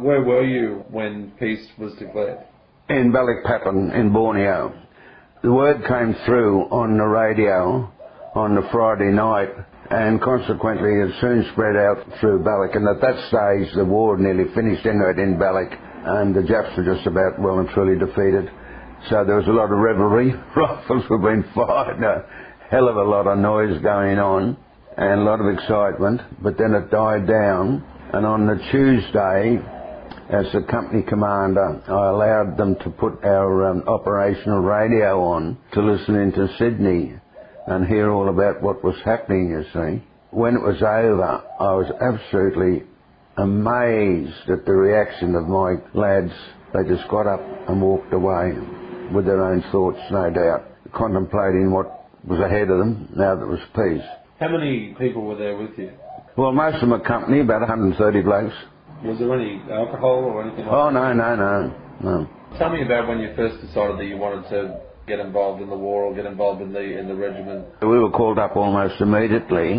Where were you when peace was declared? In Balikpapan in Borneo. The word came through on the radio on the Friday night, and consequently it soon spread out through Balik, and at that stage the war nearly finished in Balik, and the Japs were just about well and truly defeated. So there was a lot of revelry, rifles were being fired, a hell of a lot of noise going on, and a lot of excitement, but then it died down, and on the Tuesday, as the company commander, I allowed them to put our operational radio on to listen into Sydney and hear all about what was happening, you see. When it was over, I was absolutely amazed at the reaction of my lads. They just got up and walked away with their own thoughts, no doubt, contemplating what was ahead of them now that it was peace. How many people were there with you? Well, most of them were company, about 130 blokes. Was there any alcohol or anything like that? Oh, no. Tell me about when you first decided that you wanted to get involved in the war or get involved in the regiment. We were called up almost immediately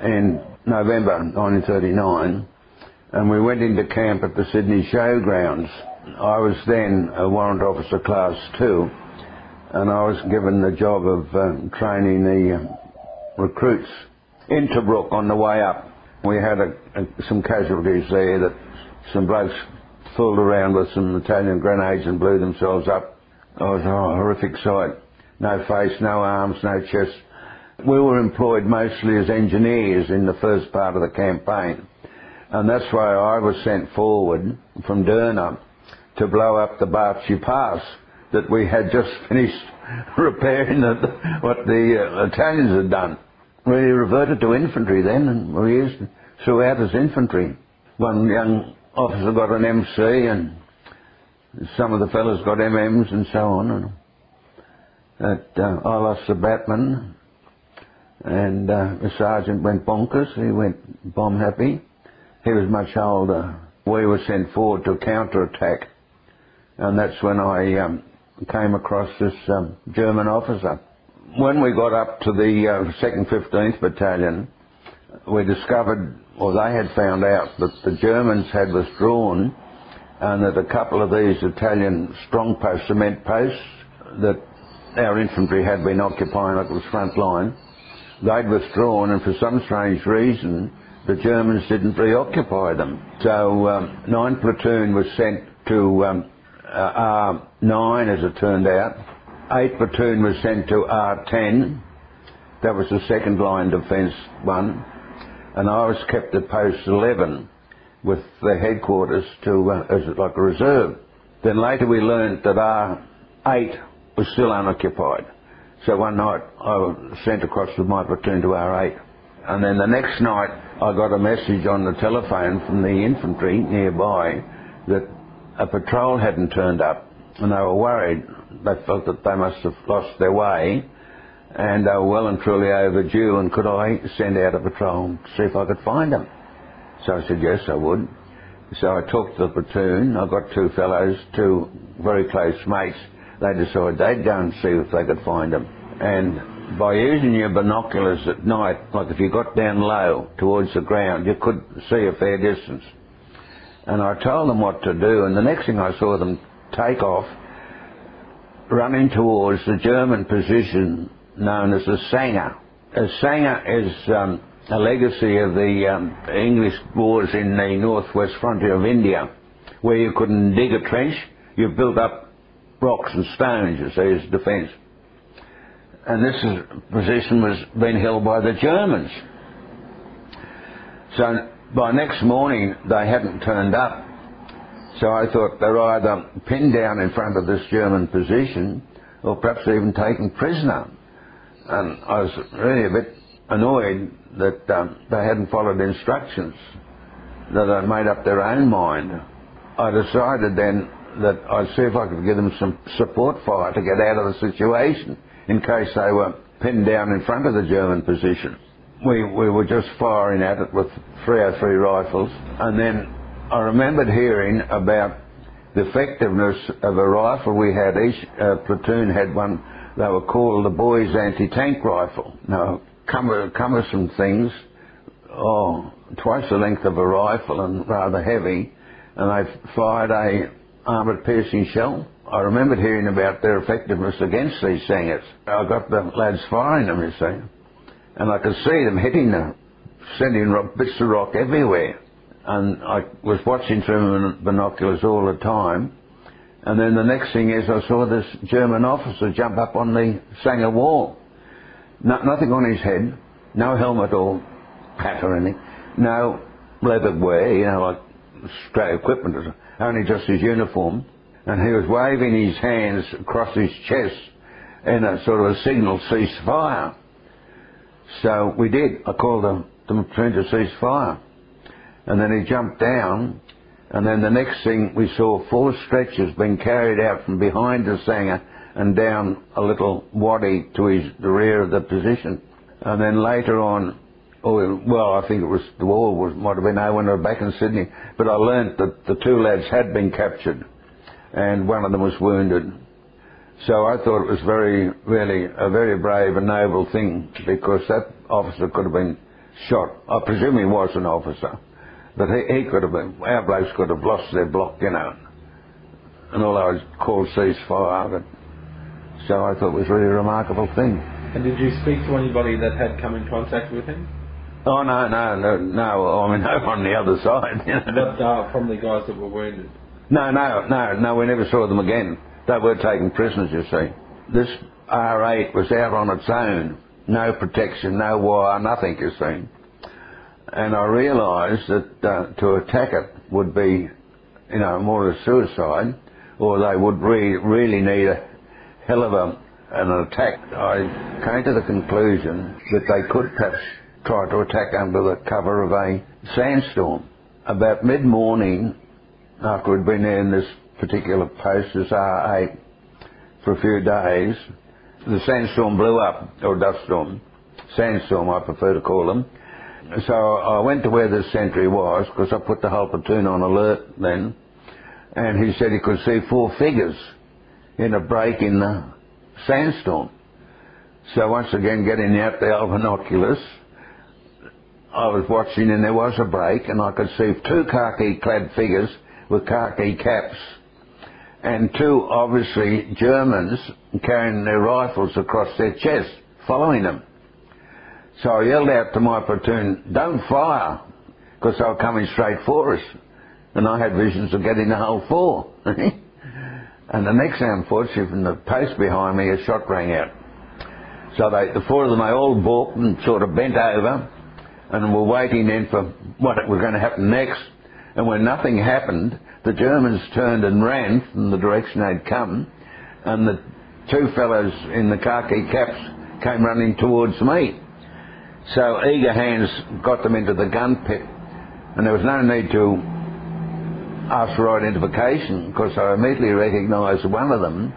in November 1939, and we went into camp at the Sydney Showgrounds. I was then a warrant officer class 2, and I was given the job of training the recruits in Tobruk on the way up. We had some casualties there that some blokes fooled around with some Italian grenades and blew themselves up. It was a horrific sight. No face, no arms, no chest. We were employed mostly as engineers in the first part of the campaign, and that's why I was sent forward from Derna to blow up the Barchi Pass that we had just finished repairing what the Italians had done. We reverted to infantry then, and we used throughout as infantry. One young officer got an MC, and some of the fellas got MMs and so on. And I lost the batman, and the sergeant went bonkers. He went bomb happy. He was much older. We were sent forward to counter-attack, and that's when I came across this German officer. When we got up to the 2nd 15th Battalion, we discovered, or they had found out, that the Germans had withdrawn, and that a couple of these Italian strong posts, cement posts, that our infantry had been occupying, like it was front line, they'd withdrawn, and for some strange reason, the Germans didn't reoccupy them. So 9 Platoon was sent to R9, as it turned out. 8 Platoon was sent to R10. That was the second line defence one. And I was kept at post 11 with the headquarters as like a reserve. Then later we learned that R8 was still unoccupied. So one night I was sent across with my platoon to R8. And then the next night I got a message on the telephone from the infantry nearby that a patrol hadn't turned up, and they were worried. They felt that they must have lost their way, and they were well and truly overdue, and could I send out a patrol to see if I could find them? So I said yes, I would. So I talked to the platoon. I got 2 fellows, 2 very close mates. They decided they'd go and see if they could find them. And by using your binoculars at night, like if you got down low towards the ground, you could see a fair distance. And I told them what to do, and the next thing I saw them take off, running towards the German position known as the Sanger. A Sanger is a legacy of the English wars in the northwest frontier of India, where you couldn't dig a trench, you built up rocks and stones, you see, as defence. And this position was being held by the Germans. So by next morning they hadn't turned up. So I thought they're either pinned down in front of this German position or perhaps even taken prisoner. And I was really a bit annoyed that they hadn't followed instructions, that they'd made up their own mind. I decided then that I'd see if I could give them some support fire to get out of the situation in case they were pinned down in front of the German position. We were just firing at it with 303 rifles, and then I remembered hearing about the effectiveness of a rifle we had. Each platoon had one. They were called the boys' anti-tank rifle. Now, cumbersome things, twice the length of a rifle and rather heavy, and they fired a armoured piercing shell. I remembered hearing about their effectiveness against these sangers. I got the lads firing them, you see, and I could see them hitting them, sending bits of rock everywhere. And I was watching through binoculars all the time. And then the next thing is I saw this German officer jump up on the Sanger wall. Nothing on his head, no helmet or hat or anything, no leather wear, like straight equipment, only just his uniform. And he was waving his hands across his chest in a sort of a signal, cease fire. So we did. I called the platoon to cease fire. And then he jumped down, and then the next thing we saw 4 stretchers being carried out from behind the Sanger and down a little wadi to the rear of the position. And then later on, I think it was the war might have been over when I was back in Sydney, but I learnt that the 2 lads had been captured and one of them was wounded. So I thought it was really a very brave and noble thing, because that officer could have been shot. I presume he was an officer. But he could have been, our blokes could have lost their block, and all I was called ceasefire. But so I thought it was really a remarkable thing. And did you speak to anybody that had come in contact with him? Oh, no, I mean, on the other side. But from the guys that were wounded? No, we never saw them again. They were taken prisoners, you see. This R8 was out on its own. No protection, no wire, nothing, you see. And I realised that to attack it would be, more of a suicide, or they would really need a hell of an attack. I came to the conclusion that they could perhaps try to attack under the cover of a sandstorm. About mid-morning, after we'd been there in this particular post, this R8, for a few days, the sandstorm blew up, or dust storm. Sandstorm, I prefer to call them. So I went to where the sentry was, because I put the whole platoon on alert then, and he said he could see 4 figures in a break in the sandstorm. So once again, getting out the old binoculars, I was watching, and there was a break, and I could see 2 khaki-clad figures with khaki caps, and 2 obviously Germans carrying their rifles across their chest, following them. So I yelled out to my platoon, "Don't fire," because they were coming straight for us. And I had visions of getting the whole 4. And the next thing, unfortunately, from the post behind me, a shot rang out. So the 4 of them, they all balked and sort of bent over and were waiting then for what was going to happen next. And when nothing happened, the Germans turned and ran from the direction they'd come, and the 2 fellows in the khaki caps came running towards me. So eager hands got them into the gun pit, and there was no need to ask for identification, because I immediately recognised one of them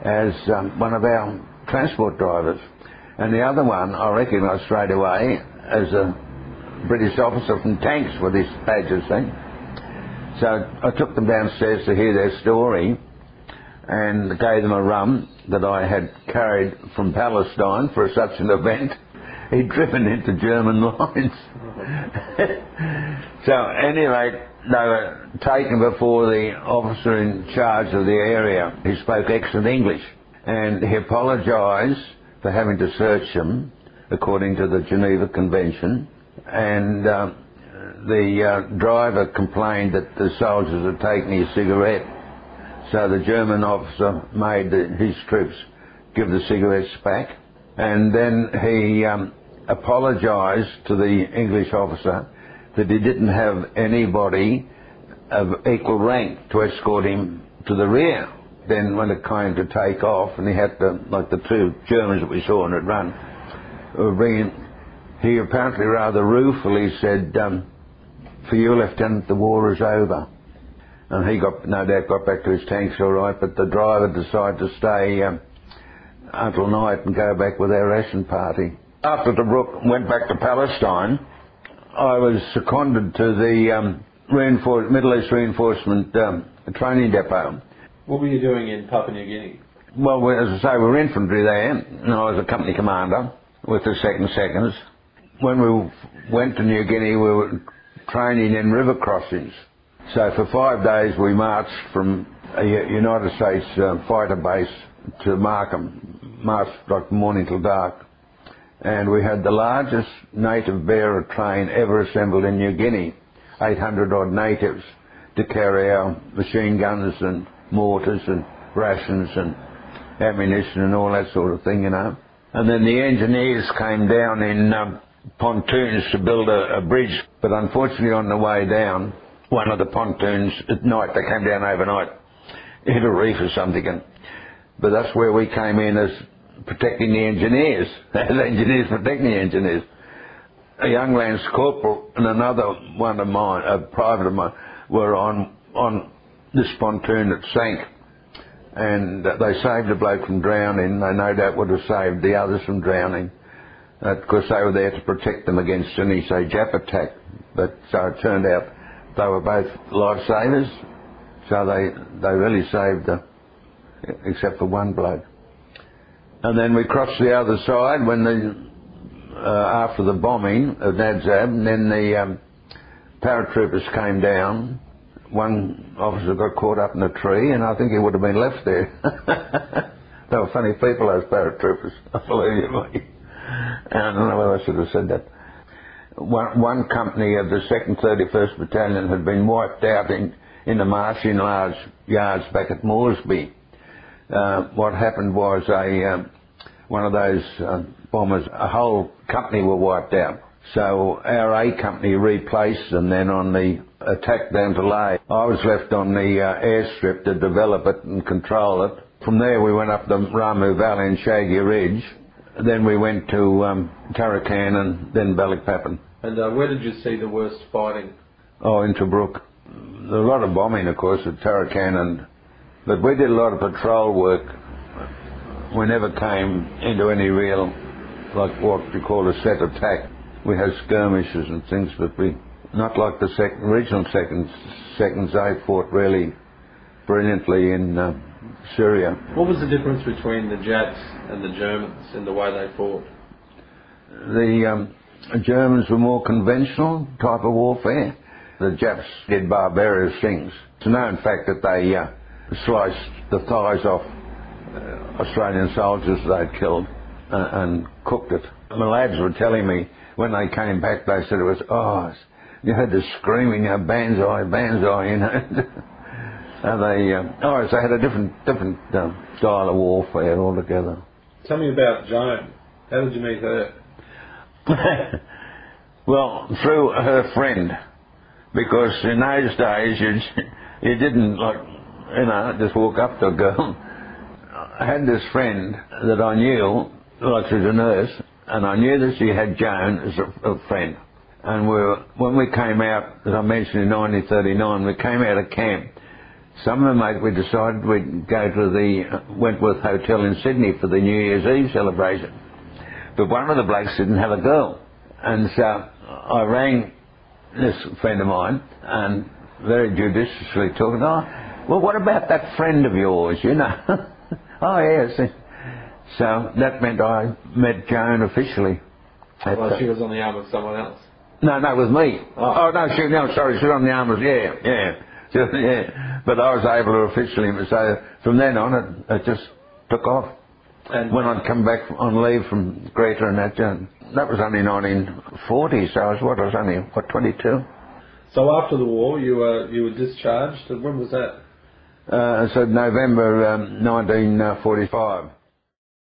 as one of our transport drivers, and the other one I recognised straight away as a British officer from tanks with his badges thing. So I took them downstairs to hear their story, and gave them a rum that I had carried from Palestine for such an event. He'd driven into German lines. So anyway, they were taken before the officer in charge of the area. He spoke excellent English, and he apologised for having to search them according to the Geneva Convention, and the driver complained that the soldiers had taken his cigarette. So the German officer made his troops give the cigarettes back, and then he apologised to the English officer that he didn't have anybody of equal rank to escort him to the rear. Then when it came to take off, and he had to, like the 2 Germans that we saw on it run, were bringing, he apparently rather ruefully said, "For you, Lieutenant, the war is over." And he no doubt got back to his tanks all right, but the driver decided to stay until night and go back with our ration party. After the Brook went back to Palestine, I was seconded to the Middle East Reinforcement Training Depot. What were you doing in Papua New Guinea? Well, as I say, we were infantry there, and I was a company commander with the 2nd Seconds. When we went to New Guinea, we were training in river crossings. So for 5 days we marched from a United States fighter base to Markham, marched like morning till dark. And we had the largest native bearer train ever assembled in New Guinea, 800 odd natives, to carry our machine guns and mortars and rations and ammunition and all that sort of thing, you know. And then the engineers came down in pontoons to build a bridge, but unfortunately on the way down, one of the pontoons at night, they came down overnight, hit a reef or something, but that's where we came in as protecting the engineers, as engineers protecting the engineers. A young lance corporal and another one of mine, a private of mine, were on this pontoon that sank, and they saved a bloke from drowning. They no doubt would have saved the others from drowning, because they were there to protect them against any, say, Jap attack. But so it turned out they were both lifesavers, so they really saved, except for one bloke. And then we crossed the other side when after the bombing of Nadzab, and then the paratroopers came down. One officer got caught up in a tree, and I think he would have been left there. They were funny people, those paratroopers, I believe you me. I don't know whether I should have said that. One company of the 2nd 31st Battalion had been wiped out in the marsh in large yards back at Moresby. What happened was one of those bombers, a whole company were wiped out. So our A company replaced them then on the attack down to Lae. I was left on the airstrip to develop it and control it. From there we went up the Ramu Valley and Shaggy Ridge. Then we went to Tarakan and then Balikpapan. And where did you see the worst fighting? Oh, in Tobruk. A lot of bombing, of course, at Tarakan, but we did a lot of patrol work. We never came into any real, like what we call a set attack. We had skirmishes and things, but not like the original seconds. They fought really brilliantly in Syria. What was the difference between the Japs and the Germans in the way they fought? The Germans were more conventional type of warfare. The Japs did barbarous things. It's a known fact that they sliced the thighs off Australian soldiers they'd killed and cooked it. My lads were telling me when they came back, they said it was, you heard the screaming, Banzai, Banzai, you know. And they had a different style of warfare altogether. Tell me about Joan. How did you meet her? Well, through her friend, because in those days you didn't just walk up to a girl. I had this friend that I knew, like she was a nurse, and I knew that she had Joan as a friend. And when we came out, as I mentioned in 1939, we came out of camp. Summer, mate, we decided we'd go to the Wentworth Hotel in Sydney for the New Year's Eve celebration. But one of the blokes didn't have a girl. And so I rang this friend of mine and very judiciously talking, well, what about that friend of yours, you know? Oh, yes. So that meant I met Joan officially. Well, she was on the arm with someone else? No, with me. Oh no, she was on the arm with, yeah. But I was able to officially, so from then on it just took off. And when I'd come back on leave from Greta and that was only 1940, so I was only 22. So after the war, you were discharged. When was that? So November 1945.